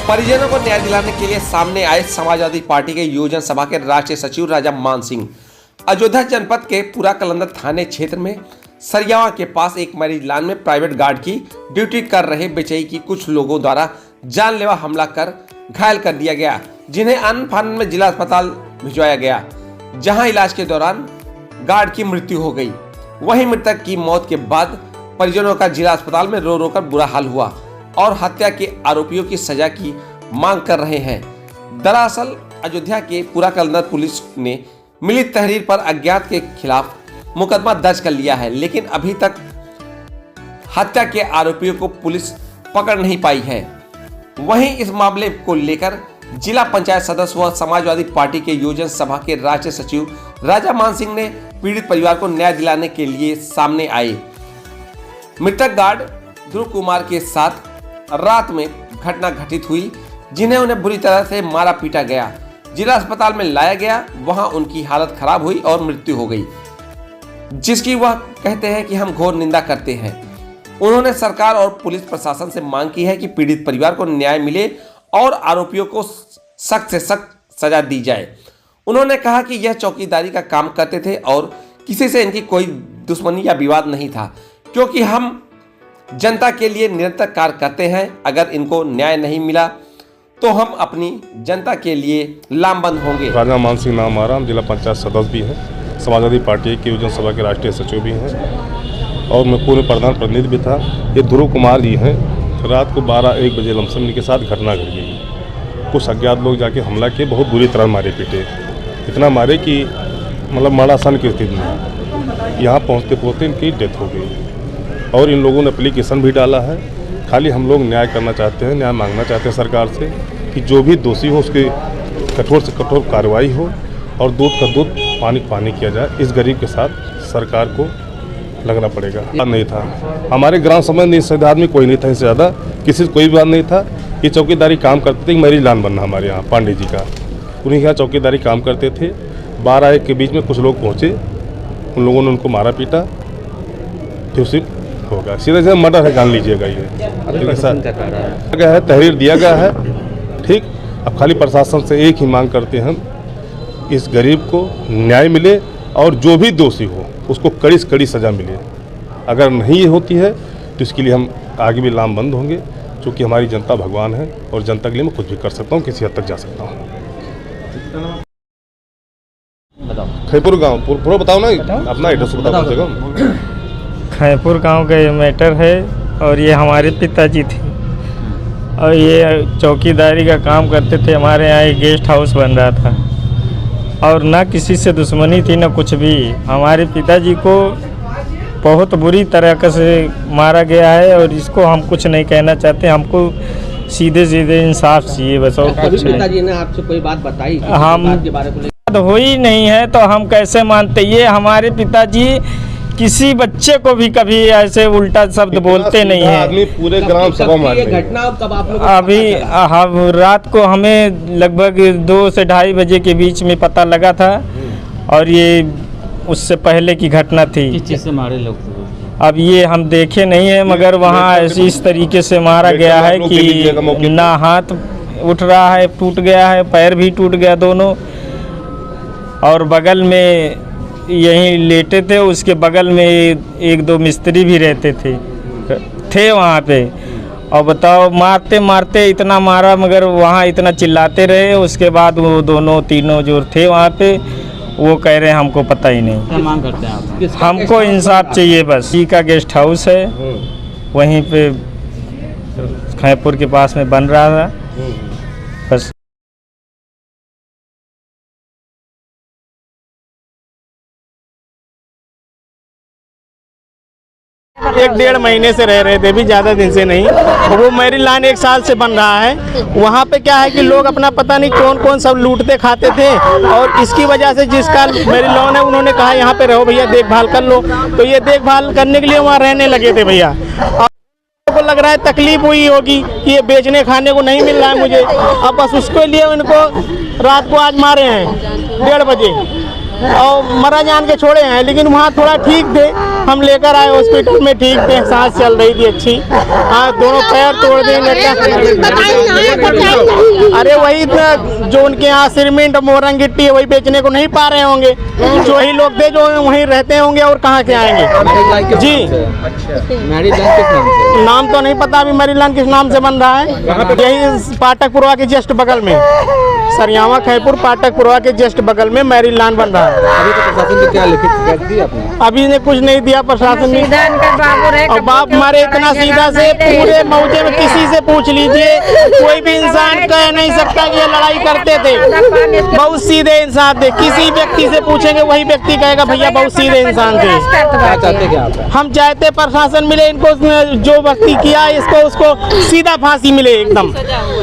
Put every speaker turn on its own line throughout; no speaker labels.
परिजनों को न्याय दिलाने के लिए सामने आए समाजवादी पार्टी के योजना सभा के राष्ट्रीय सचिव राजा मान सिंह। अयोध्या जनपद के पूरा कलंदर थाने क्षेत्र में सरियावा के पास एक मैरिज लॉन में प्राइवेट गार्ड की ड्यूटी कर रहे बिचई की कुछ लोगों द्वारा जानलेवा हमला कर घायल कर दिया गया, जिन्हें अन्न फानन में जिला अस्पताल भिजवाया गया, जहां इलाज के दौरान गार्ड की मृत्यु हो गई। वहीं मृतक की मौत के बाद परिजनों का जिला अस्पताल में रो रो कर बुरा हाल हुआ और हत्या के आरोपियों की सजा की मांग कर रहे हैं। दरअसल अयोध्या के पूरा कलंदर पुलिस ने मिली तहरीर पर अज्ञात के खिलाफ मुकदमा दर्ज कर लिया है, लेकिन अभी तक हत्या के आरोपियों को पुलिस पकड़ नहीं पाई है। वहीं इस मामले को लेकर जिला पंचायत सदस्य व समाजवादी पार्टी के योजना सभा के राष्ट्रीय सचिव राजा मान सिंह ने पीड़ित परिवार को न्याय दिलाने के लिए सामने आए। मृतक गार्ड ध्रुव कुमार के साथ रात में घटना घटित हुई, जिन्हें उन्हें बुरी तरह से मारा पीटा गया, जिला अस्पताल में लाया गया। वहां उनकी हालत खराब हुई और मृत्यु हो गई, जिसकी वह कहते हैं कि हम घोर निंदा करते हैं। उन्होंने सरकार और पुलिस प्रशासन से मांग की है कि पीड़ित परिवार को न्याय मिले और आरोपियों को सख्त से सख्त सजा दी जाए। उन्होंने कहा कि यह चौकीदारी का काम करते थे और किसी से इनकी कोई दुश्मनी या विवाद नहीं था, क्योंकि हम जनता के लिए निरंतर कार्य करते हैं। अगर इनको न्याय नहीं मिला तो हम अपनी जनता के लिए लामबंद होंगे।
राजा मान सिंह नाम हमारा, हम जिला पंचायत सदस्य भी हैं, समाजवादी पार्टी की योजना सभा के राष्ट्रीय सचिव भी हैं और मैं पूर्व प्रधान प्रतिनिधि भी था। ये ध्रुव कुमार जी हैं। रात को 12-1 बजे लमसम के साथ घटना घट गई। कुछ अज्ञात लोग जाके हमला किए, बहुत बुरी तरह मारे पीटे, इतना मारे कि मतलब मरासन की स्थिति में यहाँ पहुँचते पहुँचते इनकी डेथ हो गई। और इन लोगों ने एप्लीकेशन भी डाला है। खाली हम लोग न्याय करना चाहते हैं, न्याय मांगना चाहते हैं सरकार से कि जो भी दोषी हो उसकी कठोर से कठोर कार्रवाई हो और दूध का दूध पानी पानी किया जाए। इस गरीब के साथ सरकार को लगना पड़ेगा। नहीं था हमारे ग्राम समाज में, इस आदमी कोई नहीं था, इससे ज़्यादा किसी से कोई बात नहीं था। ये चौकीदारी काम करते थे, मैरिज लॉन बनना हमारे यहाँ पांडे जी का, उन्हीं के यहाँ चौकीदारी काम करते थे। 12-1 के बीच में कुछ लोग पहुँचे, उन लोगों ने उनको मारा पीटा, फिर उसी होगा सीधा सीधा मर्डर है, जान लीजिएगा। ये गया है, तहरीर दिया गया है। ठीक, अब खाली प्रशासन से एक ही मांग करते हैं हम, इस गरीब को न्याय मिले और जो भी दोषी हो उसको कड़ी से कड़ी सज़ा मिले। अगर नहीं ये होती है तो इसके लिए हम आगे भी लामबंद होंगे, क्योंकि हमारी जनता भगवान है और जनता के लिए मैं कुछ भी कर सकता हूँ, किसी हद तक जा सकता हूँ। खैपुर गाँव पूरा बताओ ना, अपना एड्रेस बताओ।
खैपुर गांव का ये मैटर है और ये हमारे पिताजी थे और ये चौकीदारी का काम करते थे। हमारे यहाँ एक गेस्ट हाउस बन रहा था और ना किसी से दुश्मनी थी ना कुछ भी। हमारे पिताजी को बहुत बुरी तरह से मारा गया है और इसको हम कुछ नहीं कहना चाहते। हमको सीधे सीधे इंसाफ चाहिए बस, और कुछ नहीं।
पिताजी ने आपसे कोई बात बताई
हम
बात के बारे में
हो ही नहीं है तो हम कैसे मानते। ये हमारे पिताजी किसी बच्चे को भी कभी ऐसे उल्टा शब्द बोलते नहीं है।
आदमी पूरे ग्राम सभा में
ये घटना कब आप लोग
अभी हम रात को हमें लगभग 2 से 2:30 बजे के बीच में पता लगा था और ये उससे पहले की घटना थी।
किस चीज़ से मारे लोग?
अब ये हम देखे नहीं है, मगर वहाँ ऐसी इस तरीके से मारा गया है कि ना हाथ उठ रहा है, टूट गया है, पैर भी टूट गया दोनों, और बगल में यहीं लेटे थे। उसके बगल में 1-2 मिस्त्री भी रहते थे वहाँ पे। और बताओ, मारते मारते इतना मारा, मगर वहाँ इतना चिल्लाते रहे। उसके बाद वो दोनों तीनों जो थे वहाँ पे, वो कह रहे हैं हमको पता ही नहीं।
क्या मांग करते हैं आप?
हमको इंसाफ चाहिए बस। जी का गेस्ट हाउस है, वहीं पे खैपुर के पास में बन रहा था बस।
1-1.5 महीने से रह रहे थे, भी ज़्यादा दिन से नहीं। वो मैरिज लॉन 1 साल से बन रहा है। वहाँ पे क्या है कि लोग अपना पता नहीं कौन कौन सब लूटते खाते थे, और इसकी वजह से जिसका मैरिज लॉन है उन्होंने कहा यहाँ पे रहो भैया, देखभाल कर लो। तो ये देखभाल करने के लिए वहाँ रहने लगे थे भैया। और को लग रहा है तकलीफ हुई होगी कि ये बेचने खाने को नहीं मिल रहा है मुझे। अब बस उसके लिए उनको रात को आज मारे हैं 1:30 बजे और मरा जान के छोड़े हैं। लेकिन वहाँ थोड़ा ठीक थे, हम लेकर आए हॉस्पिटल में, ठीक थे, सांस चल रही थी अच्छी। हाँ, दोनों पैर तोड़ दिए लड़का। अरे वही जो उनके यहाँ सीमेंट मोरंग गिट्टी है वही बेचने को नहीं पा रहे होंगे, जो ही लोग थे जो वहीं रहते होंगे और कहाँ से आएंगे। जी
मैरिज लाइन किस नाम से?
नाम तो नहीं पता अभी मैरिज लाइन किस नाम से बन रहा है, यही पाठकपुरवा के जस्ट बगल में, सरियावा खैपुर पाठकपुरवा के जस्ट बगल में मैरिज लाइन बन रहा है।
अभी तो प्रशासन ने क्या लिखित शिकायत दी आपने?
अभी ने कुछ नहीं दिया प्रशासन ने। और बाप हमारे इतना सीधा से पूरे मौजे में किसी से पूछ लीजिए, कोई भी इंसान कह नहीं सकता कि ये लड़ाई करते थे। बहुत सीधे इंसान थे, किसी व्यक्ति से पूछेंगे वही व्यक्ति कहेगा भैया बहुत सीधे इंसान थे।
क्या चाहते क्या आप?
हम चाहते प्रशासन मिले इनको, जो व्यक्ति किया इसको उसको सीधा फांसी मिले, एकदम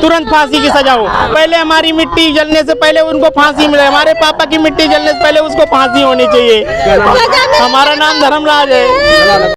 तुरंत फांसी की सजा हो। पहले हमारी मिट्टी जलने से पहले उनको फांसी मिले, हमारे पापा की मिट्टी जलने से पहले उसको फांसी होनी चाहिए। हमारा नाम धर्मराज है।